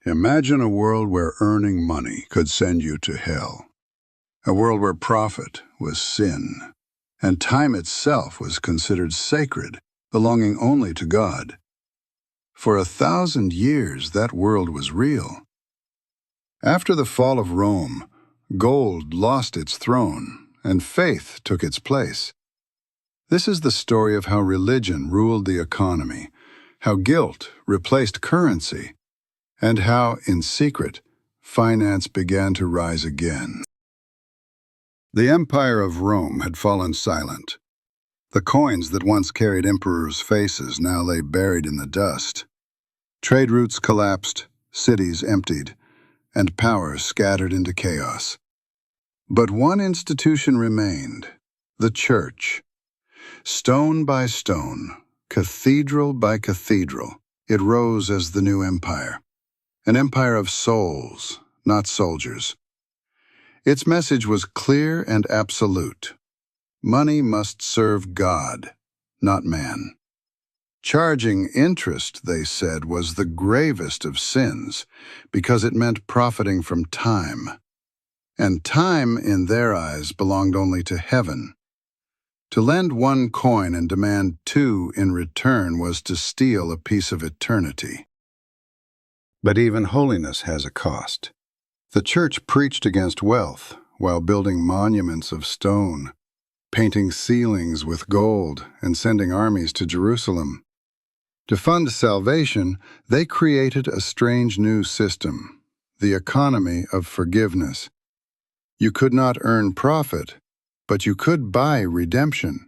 Imagine a world where earning money could send you to hell. A world where profit was sin, and time itself was considered sacred, belonging only to God. For 1,000 years, that world was real. After the fall of Rome, gold lost its throne, and faith took its place. This is the story of how religion ruled the economy, how guilt replaced currency, and how, in secret, finance began to rise again. The Empire of Rome had fallen silent. The coins that once carried emperors' faces now lay buried in the dust. Trade routes collapsed, cities emptied, and power scattered into chaos. But one institution remained, the Church. Stone by stone, cathedral by cathedral, it rose as the new empire. An empire of souls, not soldiers. Its message was clear and absolute. Money must serve God, not man. Charging interest, they said, was the gravest of sins because it meant profiting from time. And time, in their eyes, belonged only to heaven. To lend one coin and demand two in return was to steal a piece of eternity. But even holiness has a cost. The Church preached against wealth while building monuments of stone, painting ceilings with gold, and sending armies to Jerusalem. To fund salvation, they created a strange new system, the economy of forgiveness. You could not earn profit, but you could buy redemption.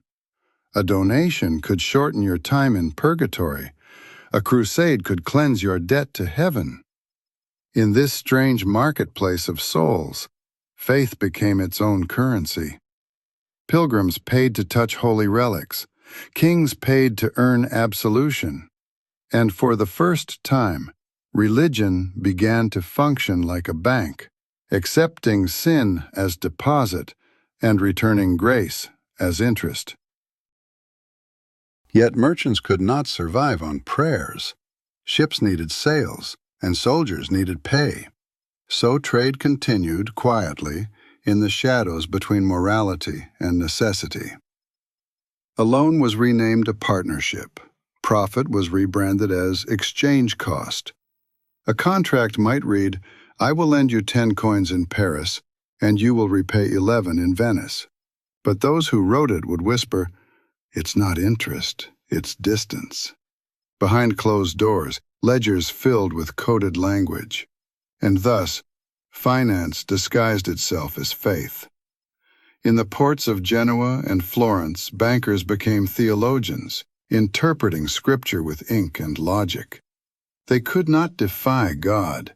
A donation could shorten your time in purgatory. A crusade could cleanse your debt to heaven. In this strange marketplace of souls, faith became its own currency. Pilgrims paid to touch holy relics. Kings paid to earn absolution. And for the first time, religion began to function like a bank, accepting sin as deposit and returning grace as interest. Yet merchants could not survive on prayers. Ships needed sails, and soldiers needed pay. So trade continued quietly in the shadows between morality and necessity. A loan was renamed a partnership. Profit was rebranded as exchange cost. A contract might read, "I will lend you 10 coins in Paris, and you will repay 11 in Venice." But those who wrote it would whisper, "It's not interest, it's distance." Behind closed doors, ledgers filled with coded language. And thus, finance disguised itself as faith. In the ports of Genoa and Florence, bankers became theologians, interpreting scripture with ink and logic. They could not defy God,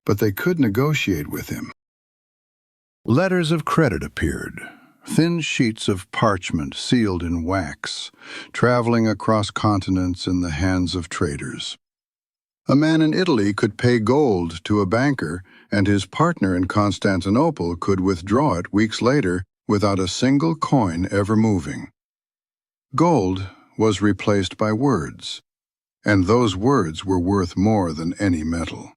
but they could negotiate with him. Letters of credit appeared, thin sheets of parchment sealed in wax, traveling across continents in the hands of traders. A man in Italy could pay gold to a banker, and his partner in Constantinople could withdraw it weeks later without a single coin ever moving. Gold was replaced by words, and those words were worth more than any metal.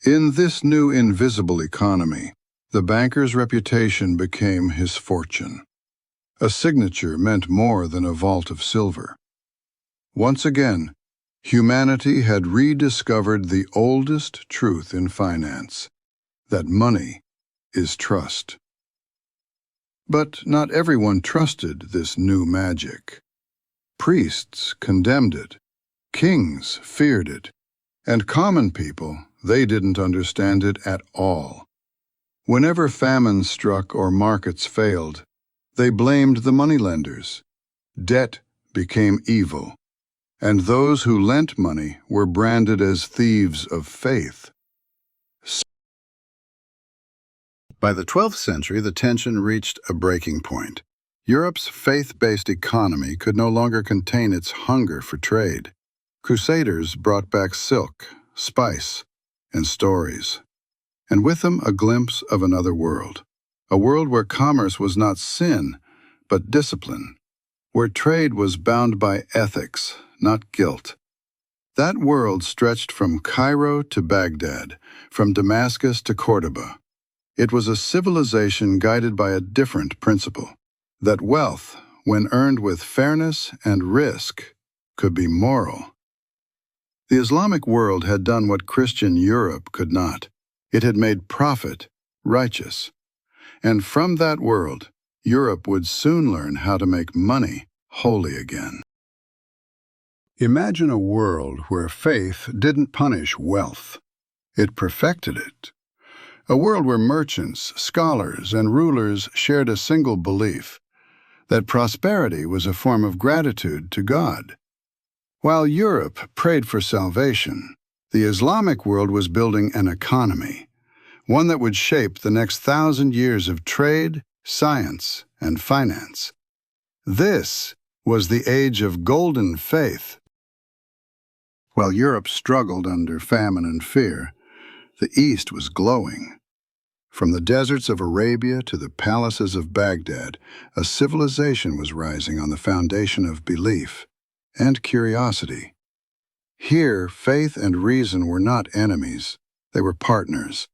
In this new invisible economy, the banker's reputation became his fortune. A signature meant more than a vault of silver. Once again, humanity had rediscovered the oldest truth in finance, that money is trust. But not everyone trusted this new magic. Priests condemned it, kings feared it, and common people, they didn't understand it at all. Whenever famine struck or markets failed, they blamed the moneylenders. Debt became evil, and those who lent money were branded as thieves of faith. By the 12th century, the tension reached a breaking point. Europe's faith-based economy could no longer contain its hunger for trade. Crusaders brought back silk, spice, and stories, and with them a glimpse of another world, a world where commerce was not sin, but discipline, where trade was bound by ethics, not guilt. That world stretched from Cairo to Baghdad, from Damascus to Cordoba. It was a civilization guided by a different principle, that wealth, when earned with fairness and risk, could be moral. The Islamic world had done what Christian Europe could not. It had made profit righteous. And from that world, Europe would soon learn how to make money holy again. Imagine a world where faith didn't punish wealth. It perfected it. A world where merchants, scholars, and rulers shared a single belief, that prosperity was a form of gratitude to God. While Europe prayed for salvation, the Islamic world was building an economy, one that would shape the next 1,000 years of trade, science, and finance. This was the age of golden faith. While Europe struggled under famine and fear, the East was glowing. From the deserts of Arabia to the palaces of Baghdad, a civilization was rising on the foundation of belief and curiosity. Here, faith and reason were not enemies, they were partners.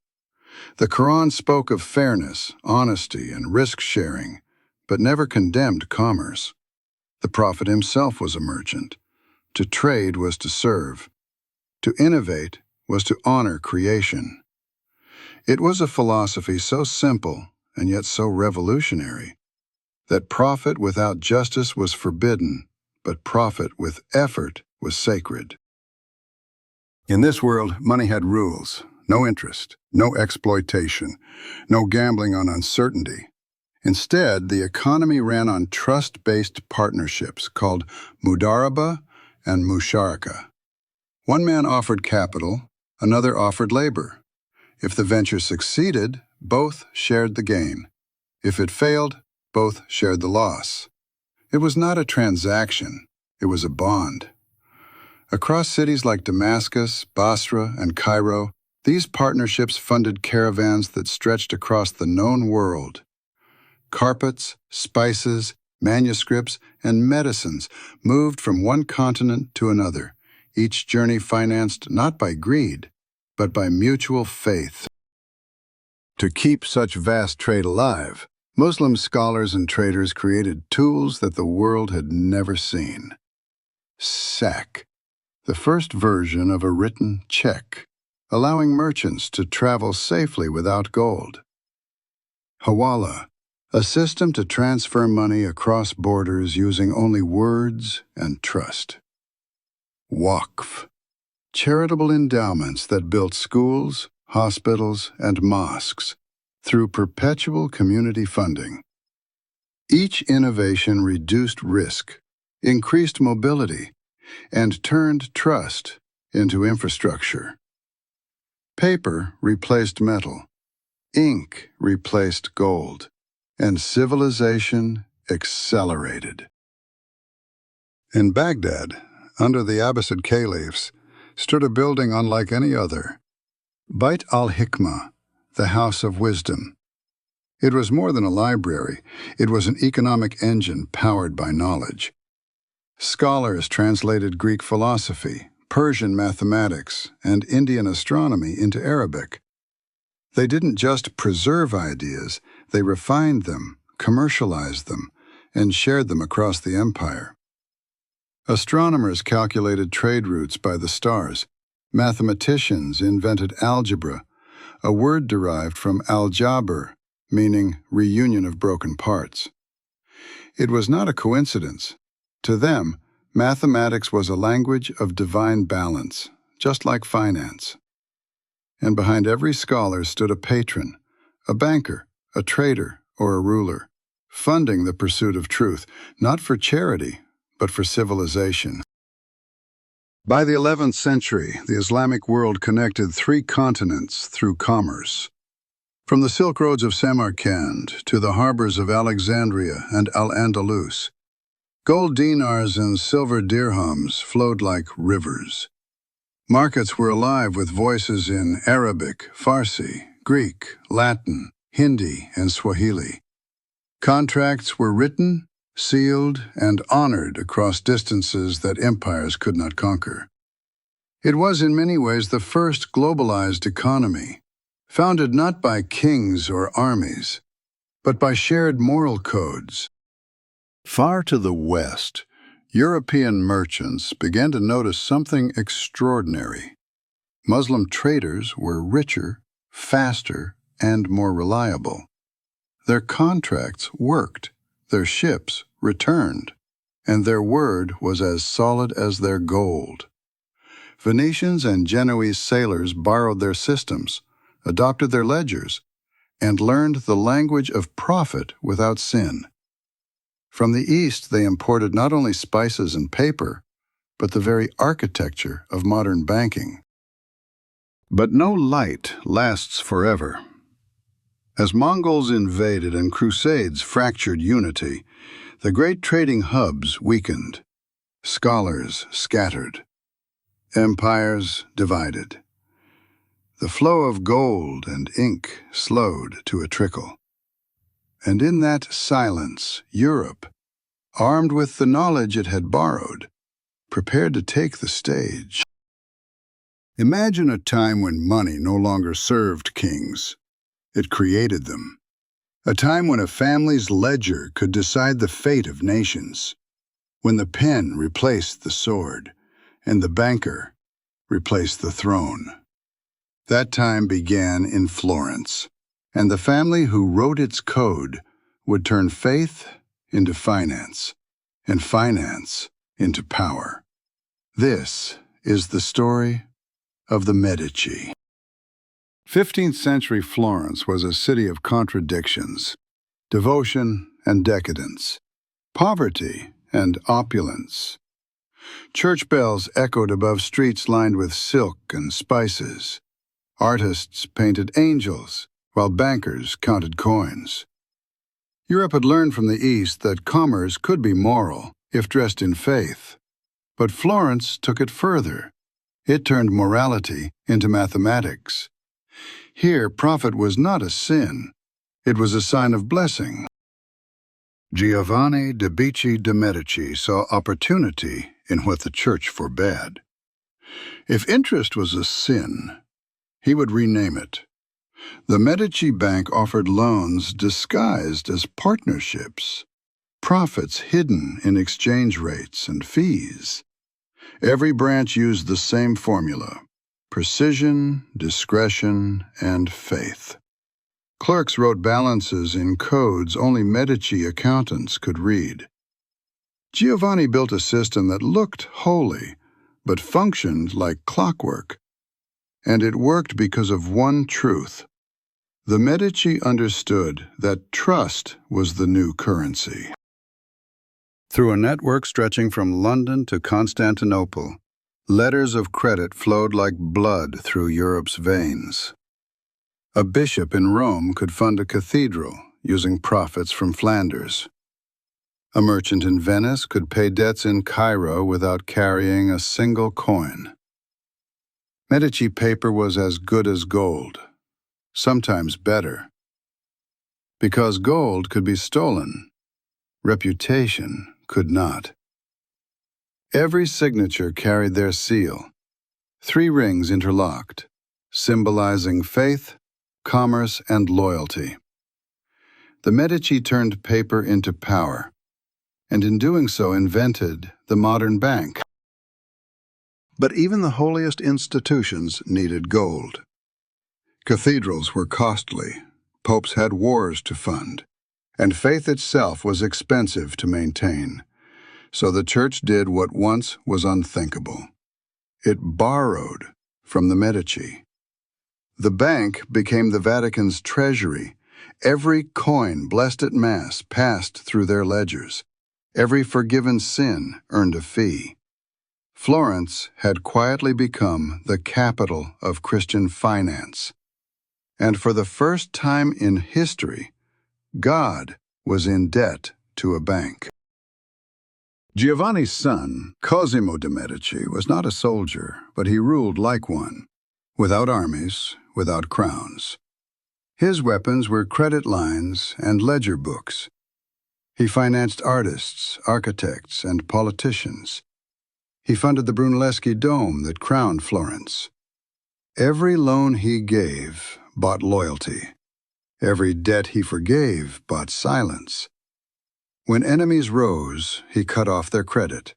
The Quran spoke of fairness, honesty, and risk-sharing, but never condemned commerce. The Prophet himself was a merchant. To trade was to serve. To innovate was to honor creation. It was a philosophy so simple and yet so revolutionary that profit without justice was forbidden, but profit with effort was sacred. In this world, money had rules: no interest, no exploitation, no gambling on uncertainty. Instead, the economy ran on trust-based partnerships called mudaraba and musharaka. One man offered capital, another offered labor. If the venture succeeded, both shared the gain. If it failed, both shared the loss. It was not a transaction, it was a bond. Across cities like Damascus, Basra, and Cairo, these partnerships funded caravans that stretched across the known world. Carpets, spices, manuscripts, and medicines moved from one continent to another, each journey financed not by greed, but by mutual faith. To keep such vast trade alive, Muslim scholars and traders created tools that the world had never seen. Sak, the first version of a written check, allowing merchants to travel safely without gold. Hawala, a system to transfer money across borders using only words and trust. Waqf, charitable endowments that built schools, hospitals, and mosques through perpetual community funding. Each innovation reduced risk, increased mobility, and turned trust into infrastructure. Paper replaced metal, ink replaced gold, and civilization accelerated. In Baghdad, under the Abbasid caliphs, stood a building unlike any other, Bait al-Hikmah, the House of Wisdom. It was more than a library, it was an economic engine powered by knowledge. Scholars translated Greek philosophy, Persian mathematics, and Indian astronomy into Arabic. They didn't just preserve ideas, they refined them, commercialized them, and shared them across the empire. Astronomers calculated trade routes by the stars. Mathematicians invented algebra, a word derived from al-jabr, meaning reunion of broken parts. It was not a coincidence. To them, mathematics was a language of divine balance, just like finance. And behind every scholar stood a patron, a banker, a trader, or a ruler, funding the pursuit of truth, not for charity, but for civilization. By the 11th century, the Islamic world connected 3 continents through commerce. From the Silk Roads of Samarkand to the harbors of Alexandria and Al-Andalus, gold dinars and silver dirhams flowed like rivers. Markets were alive with voices in Arabic, Farsi, Greek, Latin, Hindi, and Swahili. Contracts were written, sealed, and honored across distances that empires could not conquer. It was in many ways the first globalized economy, founded not by kings or armies, but by shared moral codes. Far to the west, European merchants began to notice something extraordinary. Muslim traders were richer, faster, and more reliable. Their contracts worked, their ships returned, and their word was as solid as their gold. Venetians and Genoese sailors borrowed their systems, adopted their ledgers, and learned the language of profit without sin. From the East, they imported not only spices and paper, but the very architecture of modern banking. But no light lasts forever. As Mongols invaded and crusades fractured unity, the great trading hubs weakened, scholars scattered, empires divided. The flow of gold and ink slowed to a trickle. And in that silence, Europe, armed with the knowledge it had borrowed, prepared to take the stage. Imagine a time when money no longer served kings. It created them. A time when a family's ledger could decide the fate of nations. When the pen replaced the sword, and the banker replaced the throne. That time began in Florence, and the family who wrote its code would turn faith into finance, and finance into power. This is the story of the Medici. 15th century Florence was a city of contradictions, devotion and decadence, poverty and opulence. Church bells echoed above streets lined with silk and spices. Artists painted angels, while bankers counted coins. Europe had learned from the East that commerce could be moral if dressed in faith. But Florence took it further. It turned morality into mathematics. Here, profit was not a sin. It was a sign of blessing. Giovanni de' Medici saw opportunity in what the Church forbade. If interest was a sin, he would rename it. The Medici Bank offered loans disguised as partnerships, profits hidden in exchange rates and fees. Every branch used the same formula: precision, discretion, and faith. Clerks wrote balances in codes only Medici accountants could read. Giovanni built a system that looked holy, but functioned like clockwork. And it worked because of one truth. The Medici understood that trust was the new currency. Through a network stretching from London to Constantinople, letters of credit flowed like blood through Europe's veins. A bishop in Rome could fund a cathedral using profits from Flanders. A merchant in Venice could pay debts in Cairo without carrying a single coin. Medici paper was as good as gold, sometimes better. Because gold could be stolen, reputation could not. Every signature carried their seal, 3 rings interlocked, symbolizing faith, commerce, and loyalty. The Medici turned paper into power, and in doing so invented the modern bank. But even the holiest institutions needed gold. Cathedrals were costly, popes had wars to fund, and faith itself was expensive to maintain. So the Church did what once was unthinkable. It borrowed from the Medici. The bank became the Vatican's treasury. Every coin blessed at Mass passed through their ledgers. Every forgiven sin earned a fee. Florence had quietly become the capital of Christian finance. And for the first time in history, God was in debt to a bank. Giovanni's son, Cosimo de' Medici, was not a soldier, but he ruled like one, without armies, without crowns. His weapons were credit lines and ledger books. He financed artists, architects, and politicians. He funded the Brunelleschi dome that crowned Florence. Every loan he gave bought loyalty. Every debt he forgave bought silence. When enemies rose, he cut off their credit.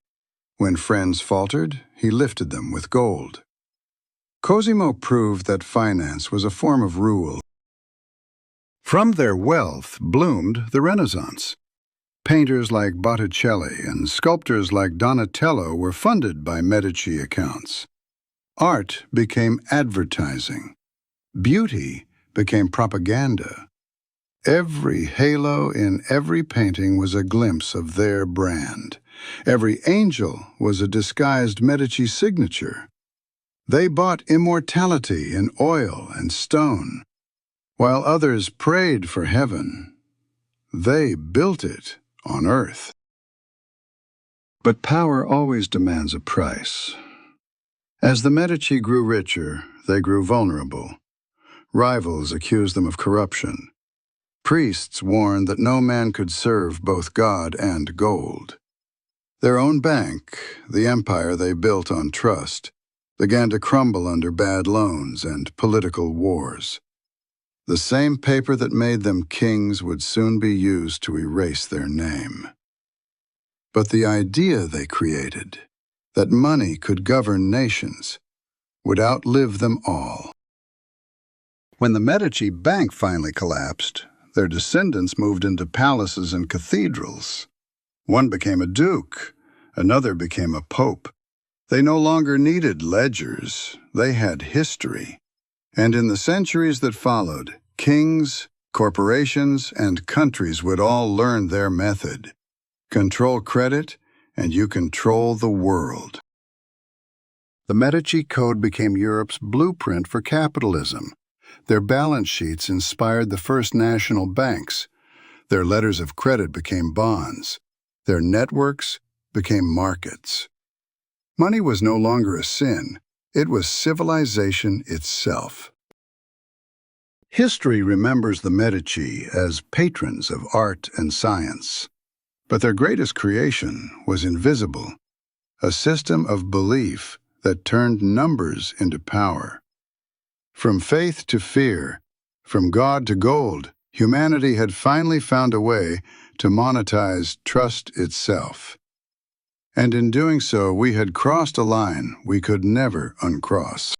When friends faltered, he lifted them with gold. Cosimo proved that finance was a form of rule. From their wealth bloomed the Renaissance. Painters like Botticelli and sculptors like Donatello were funded by Medici accounts. Art became advertising. Beauty became propaganda. Every halo in every painting was a glimpse of their brand. Every angel was a disguised Medici signature. They bought immortality in oil and stone. While others prayed for heaven, they built it on earth. But power always demands a price. As the Medici grew richer, they grew vulnerable. Rivals accused them of corruption. Priests warned that no man could serve both God and gold. Their own bank, the empire they built on trust, began to crumble under bad loans and political wars. The same paper that made them kings would soon be used to erase their name. But the idea they created, that money could govern nations, would outlive them all. When the Medici bank finally collapsed, their descendants moved into palaces and cathedrals. One became a duke, another became a pope. They no longer needed ledgers, they had history. And in the centuries that followed, kings, corporations, and countries would all learn their method. Control credit, and you control the world. The Medici Code became Europe's blueprint for capitalism. Their balance sheets inspired the first national banks. Their letters of credit became bonds. Their networks became markets. Money was no longer a sin. It was civilization itself. History remembers the Medici as patrons of art and science. But their greatest creation was invisible, a system of belief that turned numbers into power. From faith to fear, from God to gold, humanity had finally found a way to monetize trust itself. And in doing so, we had crossed a line we could never uncross.